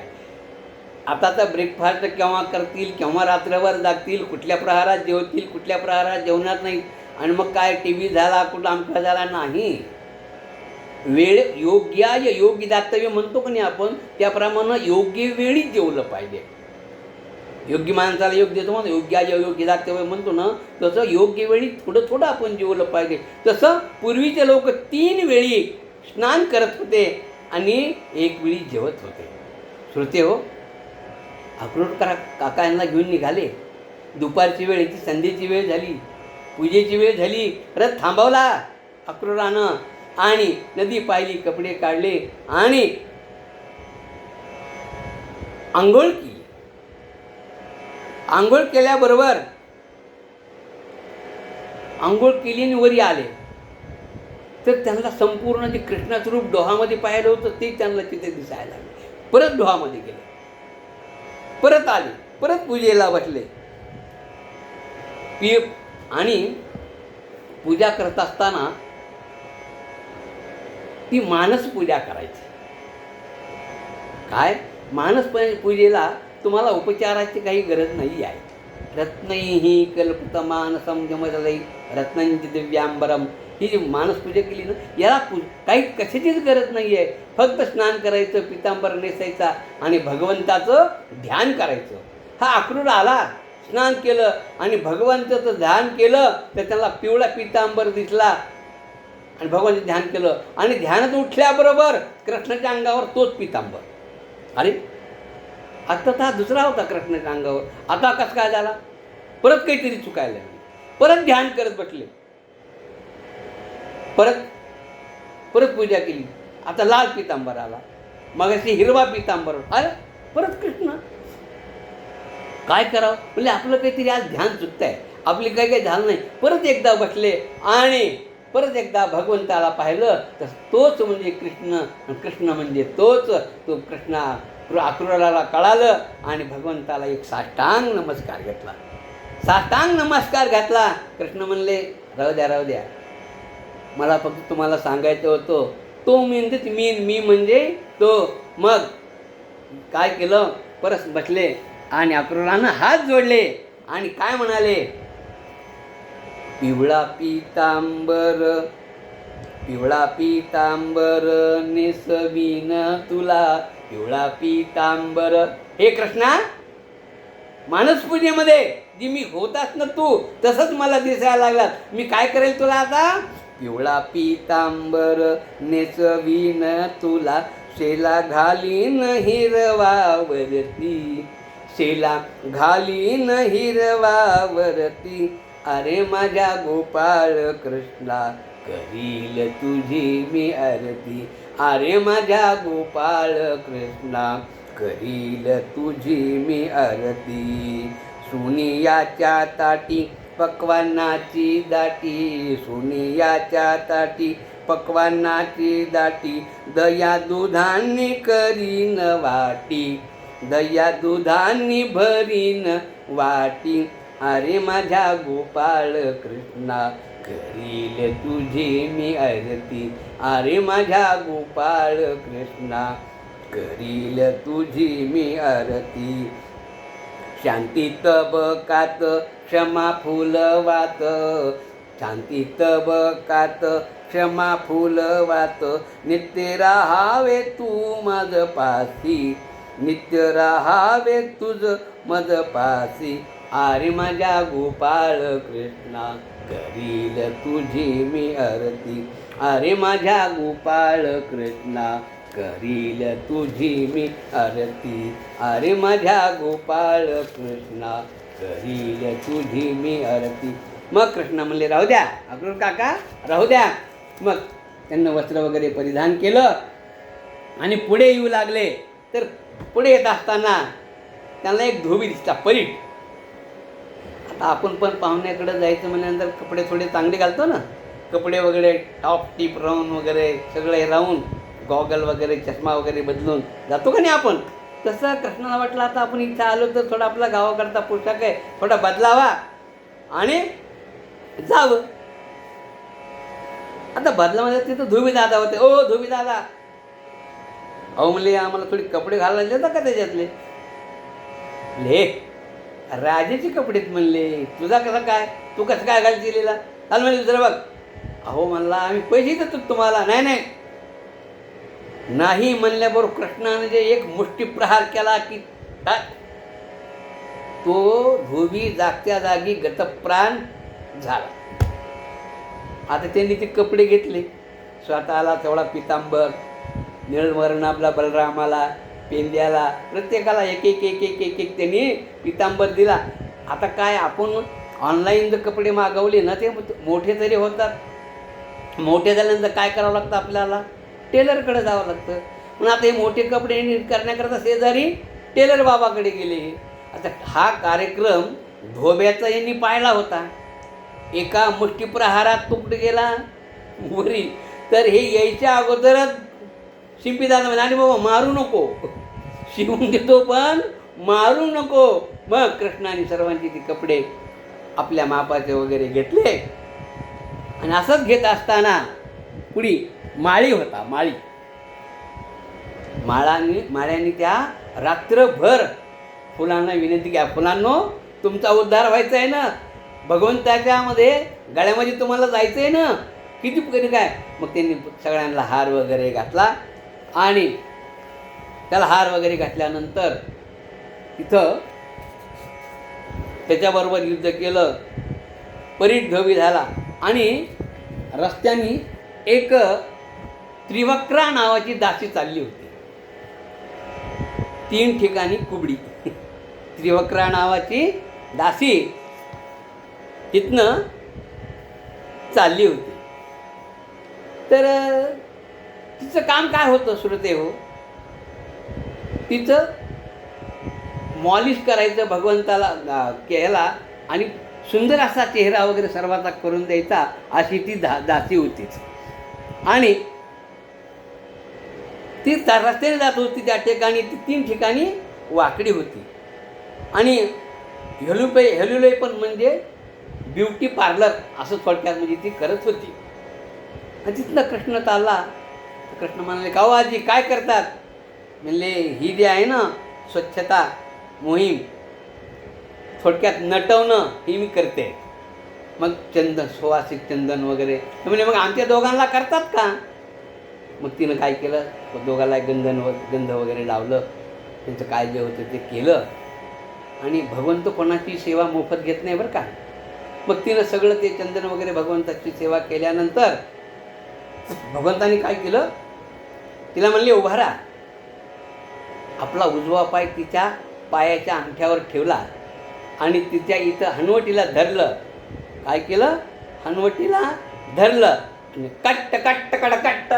आताचा ब्रेकफास्ट केव्हा करतील, केव्हा रात्रभर जागतील, कुठल्या प्रहारात जेवतील, कुठल्या प्रहारात जेवणार नाही, आणि मग काय टी व्ही झाला, कुठं आमका झाला नाही. वेळ योग्याय योग्य दातव्य म्हणतो की नाही आपण, त्याप्रमाणे योग्य वेळीच जेवलं पाहिजे. योग्य माणसाला योग्य देतो म्हणतो, योग्याय योग्य दातव्य म्हणतो ना, तसं योग्य वेळी थोडं थोडं आपण जेवलं पाहिजे. तसं पूर्वीचे लोक 3 वेळी स्नान करत होते आणि 1 वेळी जेवत होते. श्रोते हो, अक्रोड काका यांना घेऊन निघाले. दुपारची वेळ, ती संध्येची वेळ झाली, पूजेची वेळ झाली. रथ थांबवला अक्रोडानं आणि नदी पाहिली, कपडे काढले आणि आंघोळ केली. आंघोळ केल्याबरोबर आंघोळ केली आणि वरी आले तर त्यांना संपूर्ण जे कृष्णाचं रूप डोहामध्ये पाहिलं होतं ते त्यांना तिथे दिसायला लागले. परत डोहामध्ये गेले, परत आले, परत पूजेला बसले. आणि पूजा करत असताना ती मानस पूजा करायची. काय मानस पूजेला तुम्हाला उपचाराची काही गरज नाही आहे. रत्नैहि कल्पितमानसं जमदलै रत्नंच दिव्यांबरम, ही जी मानस पूजा केली ना, याला काही कशाचीच गरज नाही आहे. फक्त स्नान करायचं, पितांबर नेसायचा आणि भगवंताचं ध्यान करायचं. हा अक्रूर आला, स्नान केलं आणि भगवंताचं ध्यान केलं तर त्याला पिवळा पितांबर दिसला आणि भगवंताचं ध्यान केलं आणि ध्यानात उठल्याबरोबर कृष्णाच्या अंगावर तोच पितांबर. अरे आता हा दुसरा होता कृष्णाच्या अंगावर, आता कसं काय झाला? परत काहीतरी चुकायला लागली. परत ध्यान करत बसले, परत परत पूजा केली. आता लाल पितांबर आला, मग अशी हिरवा पितांबर आला, परत कृष्ण. काय करावं म्हणजे आपलं काहीतरी आज ध्यान चुकत आहे, आपली काही झालं नाही. परत एकदा बसले आणि परत एकदा भगवंताला पाहिलं तर तोच म्हणजे कृष्ण, कृष्ण म्हणजे तोच. तो कृष्णा अक्रूराला कळालं आणि भगवंताला एक साष्टांग नमस्कार घेतला. साष्टांग नमस्कार घातला. कृष्ण म्हणले, राहू द्या राहू द्या, मला फक्त तुम्हाला सांगायचं होतं, तो म्हणजेच मी म्हणजे तो. मग काय केलं, परत बसले आणि अक्रूरानं हात जोडले आणि काय म्हणाले, पिवळा पितांबर पिवळा पितांबर नेसवीन तुला, पिवळा पितांबर. हे कृष्णा, मानसपूजेमध्ये जी मी होताच ना तू तसंच मला दिसायला लागलात. मी काय करेल तुला आता? पिवळा पितांबर नेसवीन तुला, शेला घालीन हिरवावरती, शेला घालीन हिरवावरती. अरे माझ्या गोपाळ कृष्णा, करील तुझी मी आरती. अरे माझ्या गोपाळ कृष्णा, करील तुझी मी आरती. सोनियाच्या ताटी पक्वान्नाची दाटी, सोनियाच्या ताटी पक्वान्नाची दाटी. दया दुधांनी करीन वाटी, दया दुधांनी भरीन वाटी. अरे माझ्या गोपाळ कृष्णा, करील तुझी मी आरती. अरे माझ्या गोपाळ कृष्णा, करील तुझी मी आरती. शांती तबकात क्षमा फुलवात, शांती तबकात क्षमा फुलवात. नित्य राहावे तू मज पासी, नित्य राहावे तुझ मज पासी. अरे माझ्या गोपाळ कृष्णा, करील तुझी मी आरती. अरे माझ्या गोपाळ कृष्णा, करील तुझी मी आरती. अरे माझ्या गोपाळ कृष्णा, करील तुझी मी आरती. मग कृष्ण म्हणले राहू द्या अक्रूर काका, राहू द्या. मग त्यांना वस्त्र वगैरे परिधान केलं आणि पुढे येऊ लागले. तर पुढे येत असताना त्यांना एक धोबी दिसला, परीट. आता आपण पण पाहुण्याकडे जायचं म्हणल्यानंतर कपडे थोडे चांगले घालतो ना, कपडे वगैरे टॉप टीप राहून वगैरे सगळे राहून, गॉगल वगैरे चष्मा वगैरे बदलून जातो का नाही आपण. तसं कृष्णाला वाटलं आता आपण इथं आलो तर थोडा आपला गावाकडचा पोशाख आहे थोडा बदलावा आणि जावं. आता बदलामध्ये तिथं धोबी दादा होते. ओ धोबी दादा, अहो म्हणले आम्हाला थोडी कपडे घालायला देतात का त्याच्यातले. ले राजाचे कपडेत म्हणले, तुझा कसं काय, तू कसं काय घाल दिलेला, चाल म्हणजे दुसरं बघ. अहो म्हणला आम्ही पैसे देतो तुम्हाला. नाही नाही नाही म्हणल्याबरोबर कृष्णाने जे एक मुष्टीप्रहार केला की तो धोबी जागत्या जागी गतप्राण झाला. आता त्यांनी ते कपडे घेतले, स्वतःला तेवढा पितांबर, निळवर्ण आपला बलरामाला, पेंद्याला, प्रत्येकाला एक एक एक एक एक एक त्यांनी पितांबर दिला. आता काय आपण ऑनलाईन जर कपडे मागवले ना ते मोठे तरी होतात, मोठे झाल्यानंतर काय करावं लागतं आपल्याला, टेलरकडे जावं लागतं. म्हणून आता हे मोठे कपडे नीट करण्याकरता शेजारी टेलर बाबाकडे गेले. आता हा कार्यक्रम धोब्याचा यांनी पाहिला होता. एका मुष्टीप्रहारात तुकडे गेला वरी. तर हे यायच्या अगोदरच शिंपीदादा म्हणे आणि बाबा मारू नको, शिवून देतो पण मारू नको. मग कृष्णाने सर्वांची ती कपडे आपल्या मापाचे वगैरे घेतले आणि असंच घेत असताना पुढी माळी होता, माळ्यांनी त्या रात्रभर फुलांना विनंती केली, फुलांनो तुमचा उद्धार व्हायचा आहे ना, भगवंताच्यामध्ये गळ्यामध्ये तुम्हाला जायचं आहे ना, किती काय. मग त्यांनी सगळ्यांना हार वगैरे घातला आणि त्याला हार वगैरे घातल्यानंतर तिथं त्याच्याबरोबर युद्ध केलं, परीट धोबी झाला. आणि रस्त्याने एक त्रिवक्रा नावाची दासी चालली होती, 3 ठिकाणी कुबडी. त्रिवक्रा नावाची दासी तिथनं चालली होती. तर तिचं काम काय होतं श्रोते हो, तिचं मॉलिश करायचं भगवंताला केला आणि सुंदर असा चेहरा वगैरे सर्वांचा करून द्यायचा, अशी ती दासी होतीच. आणि ती रस्त्याने जात होती त्या ठिकाणी, ती 3 ठिकाणी वाकडी होती. आणि हेलुले पण म्हणजे ब्युटी पार्लर असं थोडक्यात म्हणजे ती करत होती. आणि तिथनं कृष्ण चालला. कृष्ण म्हणाले, का आजी काय करतात. म्हणले ही जी आहे ना स्वच्छता मोहीम, थोडक्यात नटवणं ही मी करते. मग चंदन, सुवासिक चंदन वगैरे. म्हणजे मग आमच्या दोघांना करतात का. मग तिनं काय केलं, दोघांना गंध वगैरे लावलं, त्यांचं काय जे होतं ते केलं. आणि भगवंत कोणाची सेवा मोफत घेत नाही बरं का. मग तिनं सगळं ते चंदन वगैरे भगवंताची सेवा केल्यानंतर भगवंताने काय केलं, तिला म्हणले उभा राहा. आपला उजवा पाय तिच्या पायाच्या अंगठ्यावर ठेवला आणि तिच्या इथं हनवटीला धरलं. काय केलं, हनवटीला धरलं आणि कट्ट कट्ट कट कट्ट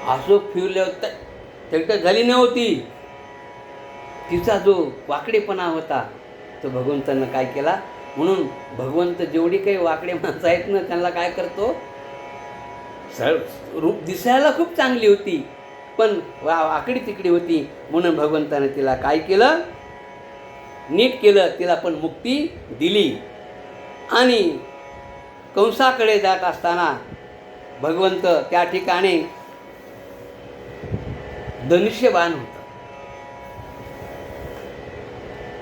असं फिरले होतं. तेवढं झाली नव्हती. तिचा जो वाकडेपणा होता तो भगवंतानं काय केला. म्हणून भगवंत जेवढी काही वाकडे माणसं आहेत ना त्यांना काय करतो, रूप दिसायला खूप चांगली होती पण वाकडी तिकडी होती. म्हणून भगवंतानं तिला काय केलं, नीट केलं, तिला पण मुक्ती दिली. आणि कंसाकडे जात असताना भगवंत त्या ठिकाणी धनुष्यबाण होतं.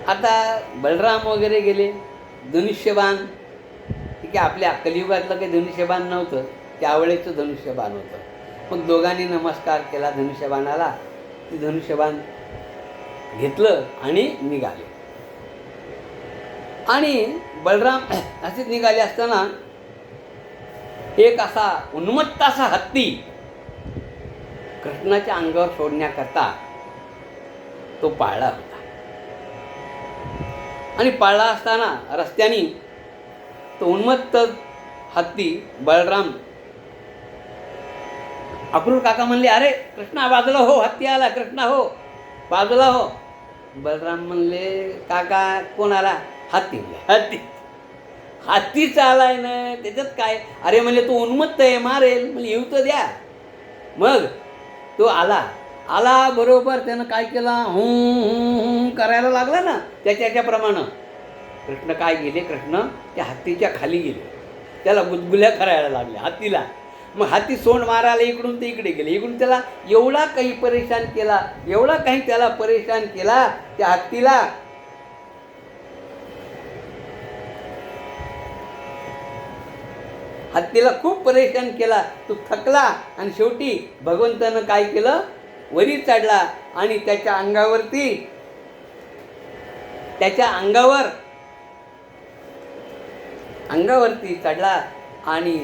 आता बलराम वगैरे गेले, धनुष्यबाण ठीक आहे, आपल्या कलियुगातलं काही धनुष्यबाण नव्हतं, त्यावेळेचं धनुष्यबाण होतं. मग दोघांनी नमस्कार केला धनुष्यबाणाला. ते धनुष्यबाण घेतलं आणि निघाले. आणि बलराम असेच निघाले असताना एक असा उन्मत्त असा हत्ती कृष्णाच्या अंगावर सोडण्याकरता तो पाळला होता. आणि पाळला असताना रस्त्याने तो उन्मत्त हत्ती बलराम अक्रूर काका म्हणले, अरे कृष्णा बाजूला हो, हत्ती आला, कृष्णा हो बाजूला हो. बलराम म्हणले, काका कोण आला? हत्ती. हत्ती हत्तीच आलाय ना, त्याच्यात काय? अरे म्हणजे तो उन्मत्त आहे, मारेल. म्हणजे येऊ तर द्या. मग तो आला बरोबर त्यानं काय केला, करायला लागला ना त्याच्याप्रमाणे. कृष्ण काय गेले, कृष्ण त्या हत्तीच्या खाली गेले, त्याला गुदगुल्या करायला लागल्या हत्तीला. मग हत्ती सोंड मारायला इकडून ते इकडे गेले, इकडून त्याला एवढा काही परेशान केला, एवढा काही त्याला परेशान केला त्या हत्तीला. हत्तीला खूप परेशान केला. तो थकला आणि शेवटी भगवंतानं काय केलं, वरी चढला आणि त्याच्या अंगावरती चढला आणि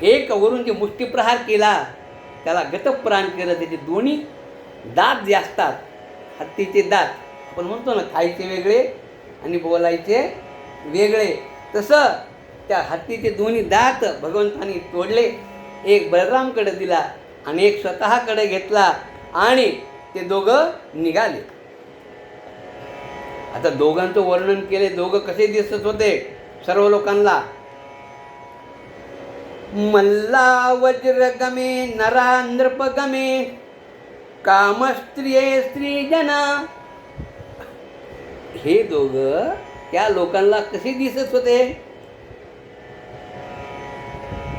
एक वरून जे मुष्टीप्रहार केला, त्याला गतप्राण केलं. त्याचे दोन्ही दात जे असतात, हत्तीचे दात आपण म्हणतो ना, खायचे वेगळे आणि बोलायचे वेगळे, तसं त्या हत्तीचे दोन्ही दात भगवंतानी तोडले. एक बलरामकडे दिला आणि एक स्वतःकडे घेतला आणि ते दोघं निघाले. आता दोघांचं वर्णन केले. दोघं कसे दिसत होते सर्व लोकांना. मल्ला वज्रगमे नरा नृपगमे कामस्त्रिये स्त्रीजना. हे दोघं त्या लोकांना कसे दिसत होते?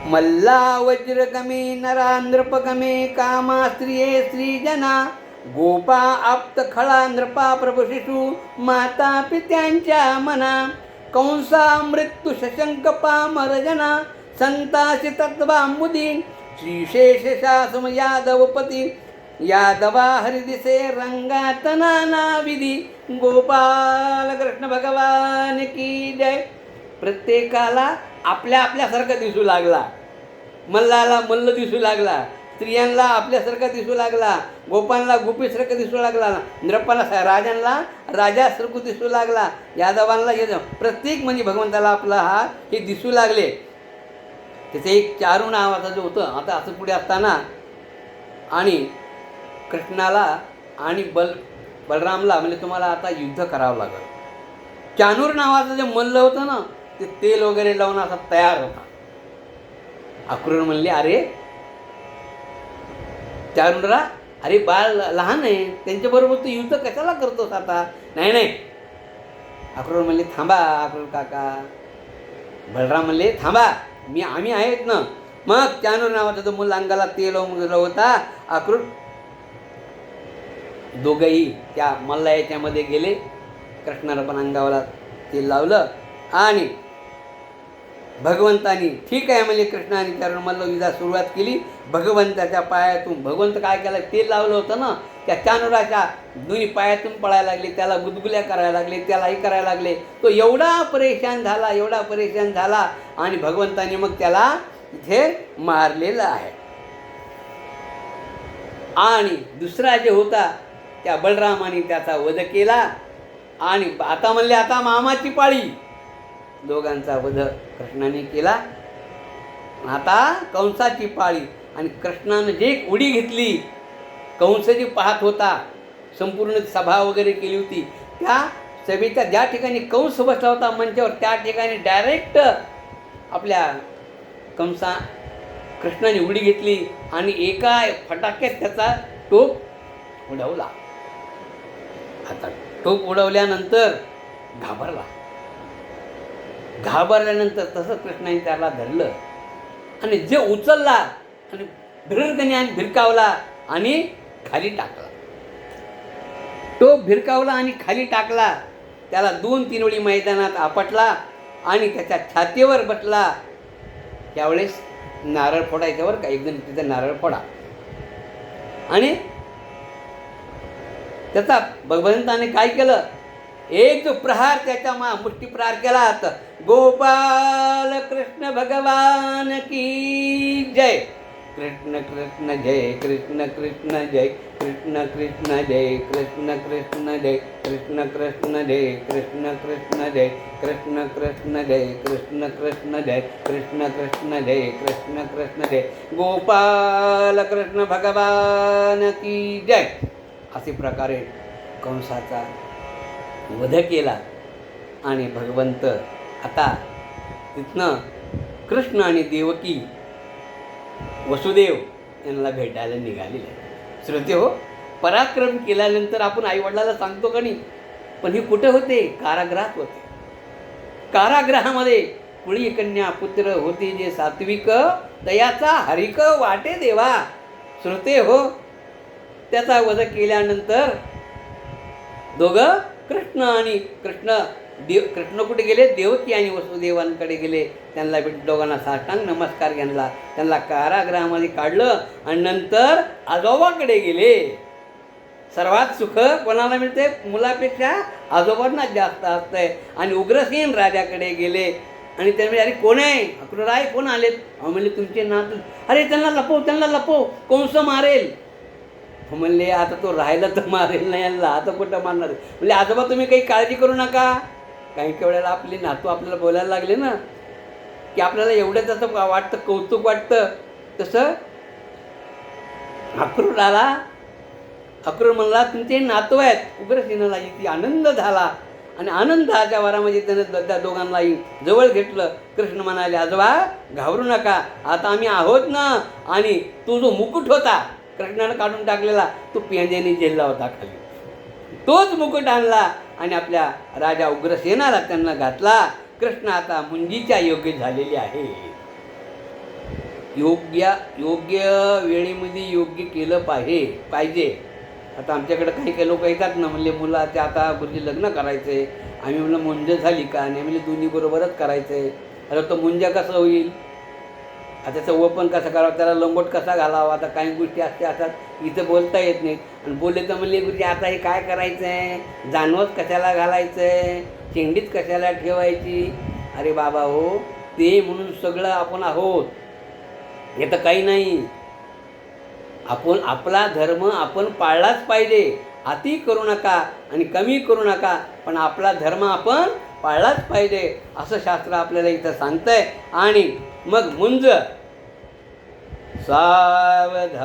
मल्ला वज्रगमे नरा नृपगमे कामा स्त्रिये स्त्रीजना गोपा आप्त खळा नृपा प्रभुशिशु माता पित्यांच्या मना कंसा मृत्यू शशंक पामरजना संतासी तत्वांबुदी श्रीशेषशासम यादवपती यादवा हरिदिसे रंगात नाना विधी. गोपाल कृष्ण भगवान की जय. प्रत्येकाला आपल्या आपल्यासारखं दिसू लागला. मल्लाला मल्ल दिसू लागला, स्त्रियांना आपल्यासारखं दिसू लागला, गोपांना गोपीसारखं दिसू लागला, नृपाला राजांना राजासारखं दिसू लागला, यादवांना प्रत्येक म्हणजे भगवंताला आपला हा हे दिसू लागले. त्याचं एक चारू नावाचं जो होतं, आता असं पुढे असताना आणि कृष्णाला आणि बलरामला म्हणजे तुम्हाला आता युद्ध करावं लागलं. चानूर नावाचं जे मल्ल होतं ना, ते तेल वगैरे लावून असा तयार होता. अक्रूर म्हणले, अरे चानूरा, अरे बाळ लहान आहे, त्यांच्याबरोबर तू युद्ध कशाला करतोस आता? नाही. अक्रूर म्हणले, थांबा अक्रूर काका. बलराम म्हणले, थांबा, आम्ही आहेत ना. मग चानूर नावाचा तो मुलं अंगाला तेल होता. अक्रूर दोघंही त्या मल्ला याच्यामध्ये गेले. कृष्णाला पण अंगावाला तेल लावलं आणि भगवंतानी ठीक आहे म्हणजे कृष्णाने कारण मल्ल युद्धात सुरुवात केली. भगवंताच्या पायातून भगवंत काय केलं, तेल लावलं होतं ना, त्या चानुराच्या दोन्ही पायातून पळायला लागले, त्याला गुदगुल्या करायला लागले, त्यालाही करायला लागले. तो एवढा परेशान झाला आणि भगवंताने मग त्याला इथे मारलेलं आहे. आणि दुसरा जे होता त्या बलरामाने त्याचा वध केला आणि आता म्हणले, आता मामाची पाळी. दोघांचा वध कृष्णाने केला. आता कंसाची पाळी. आणि कृष्णानं जे उडी घेतली, कंस जी पाहत होता, संपूर्ण सभा वगैरे केली होती, त्या सभेच्या ज्या ठिकाणी कंस बसला होता मंचावर, त्या ठिकाणी डायरेक्ट आपल्या कृष्णाने उडी घेतली आणि एका फटाक्यात त्याचा टोप उडवला. आता टोप उडवल्यानंतर घाबरल्यानंतर तसं कृष्णाने त्याला धरलं आणि जे उचलला आणि भिरकण्याने भिरकावला आणि खाली टाकला. टोप भिरकावला आणि खाली टाकला. त्याला 2-3 वेळी मैदानात आपटला आणि त्याच्या छातीवर बसला. त्यावेळेस नारळ फोडायच्यावर का एकदम तिथं नारळ फोडा आणि त्याचा भगवंताने काय केलं, एक जो प्रहार त्याच्या मुष्टी प्रहार केला. गोपाल कृष्ण भगवान की जय. कृष्ण कृष्ण जय कृष्ण कृष्ण जय कृष्ण कृष्ण जय कृष्ण कृष्ण जय कृष्ण कृष्ण जय कृष्ण कृष्ण जय कृष्ण कृष्ण जय कृष्ण कृष्ण जय कृष्ण कृष्ण जय कृष्ण कृष्ण जय गोपाल कृष्ण भगवान की जय. असे प्रकारे कंसाचा वध केला आणि भगवंत आता तिथनं कृष्ण आणि देवकी वसुदेव यांना भेटायला निघालेले. श्रोते हो, पराक्रम केल्यानंतर आपण आईवडिलाला सांगतो का नाही, पण हे कुठे होते? कारागृहात होते. कारागृहामध्ये कुळी कन्या पुत्र होते जे सात्विक, तयाचा हरिक वाटे देवा. श्रोते हो, त्याचा वध केल्यानंतर दोघं कृष्ण आणि कृष्ण कुठे गेले? देवकी आणि वसुदेवांकडे गेले. त्यांना दोघांना साष्टांग नमस्कार घातला. त्यांना कारागृहामध्ये काढलं आणि नंतर आजोबाकडे गेले. सर्वात सुख कोणाला मिळते? मुलापेक्षा आजोबांना जास्त असतंय. आणि उग्रसेन राजाकडे गेले आणि त्यांनी अरे कोण आहे? अक्रूराय कोण आलेत? म्हणले तुमचे नात. अरे त्यांना लपव, कंस मारेल. म्हणले आता तो राहिला तर मारेल नाही, यांना आता कुठं मारणार? म्हणजे आजोबा तुम्ही काही काळजी करू नका. काही वेळेला आपली नातू आपल्याला बोलायला लागले ना की आपल्याला एवढं तसं वाटतं, कौतुक वाटतं. तसं अक्रूर म्हणला तुमचे नातू आहेत. उग्रसेनाला इथे आनंद झाला आणि आनंदाच्या वरामध्ये त्यानं त्या दोघांनाही जवळ घेतलं. कृष्ण म्हणाले आजोबा घाबरू नका, आता आम्ही आहोत ना. आणि तो जो मुकुट होता कृष्णानं काढून टाकलेला, तो पेंद्याने झेलला होता खाली, तोच मुकुट आणला आणि आपल्या राजा उग्रसेनाला त्यांना घातला. कृष्ण आता मुंजीच्या योग्य झालेले आहे. योग्य वेळेमध्ये योग्य केलं पाहिजे. आता आमच्याकडे काही लोक येतात ना, म्हणले मुलाचे आता गुरुजी लग्न करायचं आहे. आम्ही म्हणलं मुंज झाली का? नाही म्हणले दोन्ही बरोबरच करायचं आहे. आता तो मुंजा कसं होईल? आता त्याचं ओपन कसं करावं, त्याला लंगोट कसा घालावा, आता काही गोष्टी असतात इथं बोलता येत नाहीत. आणि बोलले तर म्हणले गुरुजी आता हे काय करायचं आहे? जानवत कशाला घालायचं आहे? शेंडीत कशाला ठेवायची? अरे बाबा हो, ते म्हणून सगळं आपण आहोत, हे तर काही नाही. आपण आपला धर्म आपण पाळलाच पाहिजे. अति करू नका आणि कमी करू नका, पण आपला धर्म आपण पाळलाच पाहिजे असं शास्त्र आपल्याला इथं सांगतंय. आणि मग मुंज सावधान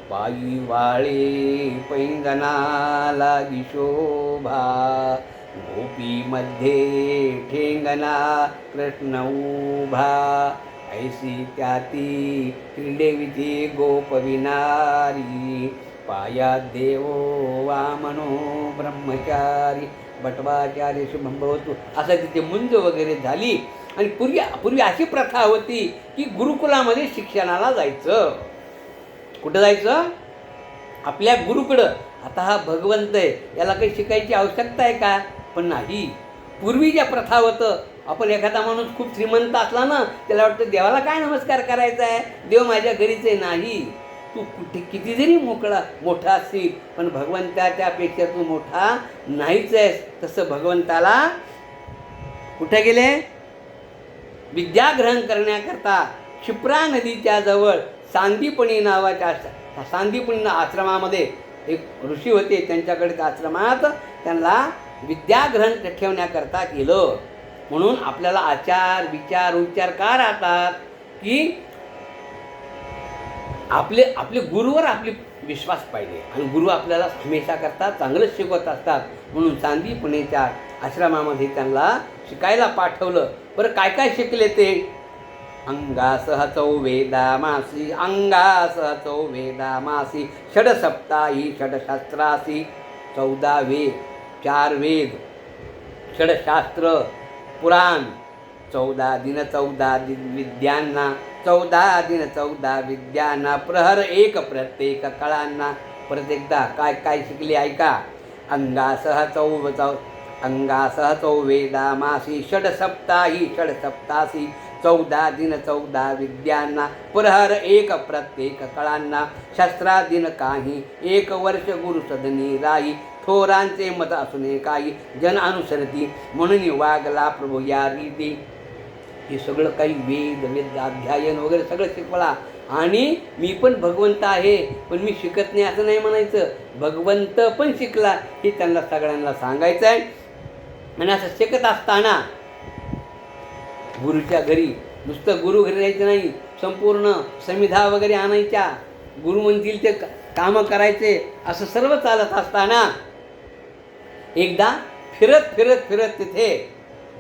पायी वाळे पैंगणाला शोभा, गोपीमध्ये ठेंगणा कृष्ण उभा, ऐसी त्याती क्रीडेविधी गोपविनारी, पाया देवो वामनो ब्रह्मचारी बटवाचार्य शुभं भवतु. असं तिथे मुंज वगैरे झाली. आणि पूर्वी अशी प्रथा होती की गुरुकुलामध्ये शिक्षणाला जायचं. कुठं जायचं? आपल्या गुरुकडं. आता हा भगवंत आहे, याला काही शिकायची आवश्यकता आहे का? पण नाही. पूर्वी ज्या प्रथा होतं, आपण एखादा माणूस खूप श्रीमंत असला ना, त्याला वाटतं देवाला काय नमस्कार करायचा आहे, देव माझ्या घरीच आहे. नाही, तू कुठे किती जरी मोठा असशील, पण भगवंताच्यापेक्षा तू मोठा नाहीच आहेस. तसं भगवंताला कुठे गेले? विद्याग्रहण करण्याकरता क्षिप्रा नदीच्या जवळ सांदीपणी नावाच्या सांदीपणी आश्रमामध्ये एक ऋषी होते. त्यांच्याकडे आश्रमात त्यांना विद्याग्रहण ठेवण्याकरता केलं. म्हणून आपल्याला आचार विचार उच्चार का राहतात की आपले गुरुवर आपली विश्वास पाहिजे आणि गुरु आपल्याला हमेशा करता चांगलं शिकवत असतात. म्हणून सांदीपणीच्या आश्रमामध्ये त्यांना शिकायला पाठवलं. बरं काय काय शिकले ते? अंगासह चौवेदामासी, अंगासह चौवेदामासी, षडसप्ताही षडशास्त्रासी, 14 वेद, 4 वेद, षडशास्त्र, पुराण, 14 दिन 14 विद्यांना, 14 दिन 14 विद्यांना, प्रहर एक प्रत्येक कळांना. परत एकदा काय काय शिकले ऐका. अंगासह चौवेदामासी, षडसप्ताही षडसप्तासी, 14 दिन 14 विद्यांना, प्रहर एक प्रत्येक कळांना, शस्त्राधीन काही 1 वर्ष गुरु सदनी राही, थोरांचे मत असून काही जन अनुसरती, म्हणून वागला प्रभू या रीती. हे सगळं काही वेद अध्ययन वगैरे सगळं शिकवला. आणि मी पण भगवंत आहे, पण मी शिकत नाही असं नाही म्हणायचं. भगवंत पण शिकला हे त्यांना सगळ्यांना सांगायचं आहे. आणि असं शिकत असताना गुरुच्या घरी नुसतं गुरु घरी राहायचं नाही, संपूर्ण समिधा वगैरे आणायच्या, गुरु म्हणतील ते कामं करायचे. असं सर्व चालत असताना एकदा फिरत फिरत फिरत तिथे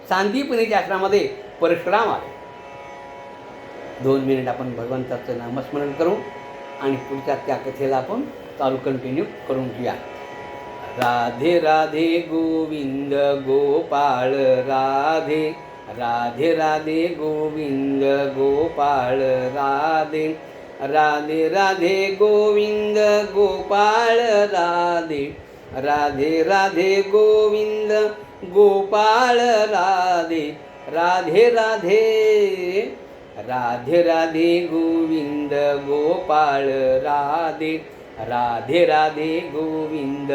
सांदीपनीच्या आश्रमामध्ये परशुराम आले. 2 मिनिट आपण भगवंताचं नामस्मरण करू आणि पुढच्या त्या कथेला आपण चालू कंटिन्यू करून घेऊया. राधे राधे गोविंद गोपाळ राधे, राधे राधे गोविंद गोपाळ राधे, राधे राधे गोविंद गोपाळ राधे, राधे राधे गोविंद गोपाळ राधे, राधे राधे, राधे राधे गोविंद गोपाळ राधे, राधे राधे गोविंद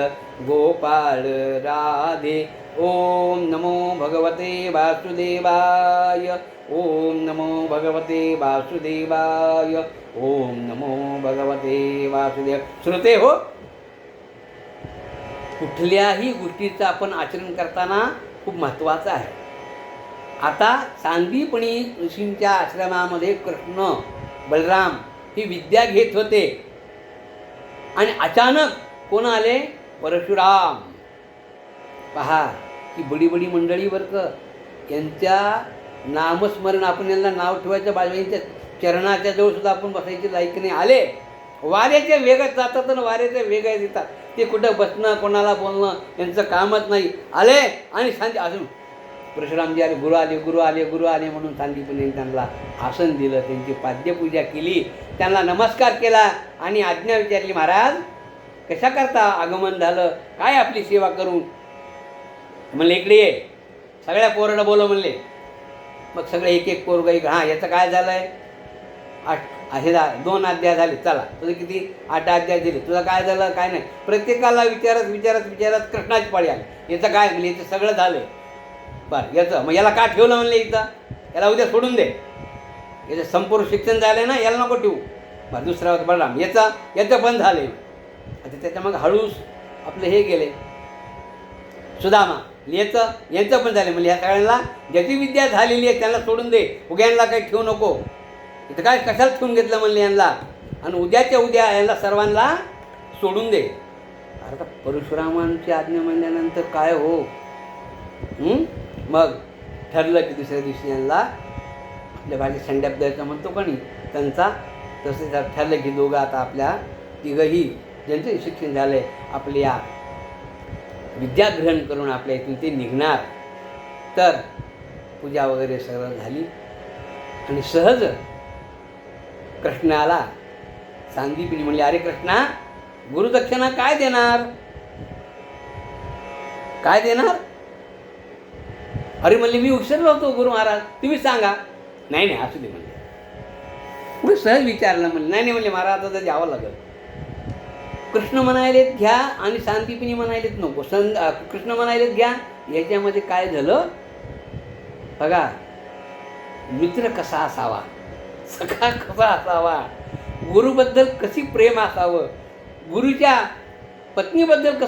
गोपाळ राधे. ओम नमो भगवते वासुदेवाय, ओम नमो भगवते वासुदेवाय, ओम नमो भगवते वासुदेव. श्रोते हो, कुठल्याही गोष्टीचं आपण आचरण करताना खूप महत्त्वाचं आहे. आता सांदीपनी ऋषींच्या आश्रमामध्ये कृष्ण बलराम ही विद्या घेत होते आणि अचानक कोण आले? परशुराम. पहा ही बडी बडी मंडळी वर्ग, यांच्या नामस्मरण आपण यांना नाव ठेवायचं, बाजूच्या चरणाच्या जवळ सुद्धा आपण बसायचे लायक नाही. आले वाऱ्याचे वेगात जातात आणि वाऱ्याचे वेगात येतात. ते कुठं बसणं, कोणाला बोलणं यांचं कामच नाही. आले आणि सांदी अजून परशुरामजी आले, गुरु आले, गुरु आले, गुरु आले म्हणून सांदीपनीने त्यांना आसन दिलं, त्यांची पाद्यपूजा केली, त्यांना नमस्कार केला आणि आज्ञा विचारली, महाराज कशा करता आगमन झालं, काय आपली सेवा करून? म्हणले इकडे ये, सगळ्या पोरांना बोलव म्हणले. मग सगळे एक एक पोरग एक, हां याचं काय झालं आहे? 2 अध्याय झाले, चला तुझं किती 8 अध्याय दिले, तुझं काय झालं काय नाही. प्रत्येकाला विचारत विचारत विचारत कृष्णाची पाळी आली. याचं काय म्हणले? याचं सगळं झालं. बरं याचं मग याला का ठेवलं म्हणले? इथं याला उद्या सोडून दे, याचं संपूर्ण शिक्षण झालं ना, याला नको ठेवू. बरं दुसरा होतं बलराम, याचं पण झाले. आता त्याच्या मग हळूच आपले हे गेले सुदामा, यांचं पण झाले. म्हणजे ह्या सगळ्यांना ज्याची विद्या झालेली आहे त्यांना सोडून दे, उग्यांना काही ठेवू नको. इथं काय कशाला ठेवून घेतलं म्हणले यांना, आणि उद्याच्या उद्या यांना सर्वांना सोडून दे. आता परशुरामांची आज्ञा म्हणल्यानंतर काय हो, मग ठरलं की दुसऱ्या दिवशी यांना आपल्या भाषेत संड्याप द्यायचं म्हणतो कोणी त्यांचा, तसं ठरलं की दोघं आता आपल्या तिघंही ज्यांचं शिक्षण झालं आहे आपल्या या विद्या ग्रहण करून आपल्या इथून ते निघणार. तर पूजा वगैरे सगळं झाली आणि सहज कृष्णाला सांदीपनी म्हणले, अरे कृष्णा गुरुदक्षिणा काय देणार? काय देणार? अरे म्हणले मी विसरलो होतो गुरु महाराज, तुम्ही सांगा. नाही नाही असू दे म्हणले. पुढे सहज विचारलं म्हणले, नाही नाही म्हणले महाराज आता द्यावं लागेल. कृष्ण म्हणायलेत घ्या आणि सांदीपनी म्हणायलेत नको. कृष्ण म्हणायलेत घ्या. याच्यामध्ये काय झालं बघा, मित्र कसा असावा, सखा कसा असावा, गुरुबद्दल कशी प्रेम असावं, गुरुच्या पत्नीबद्दल कसं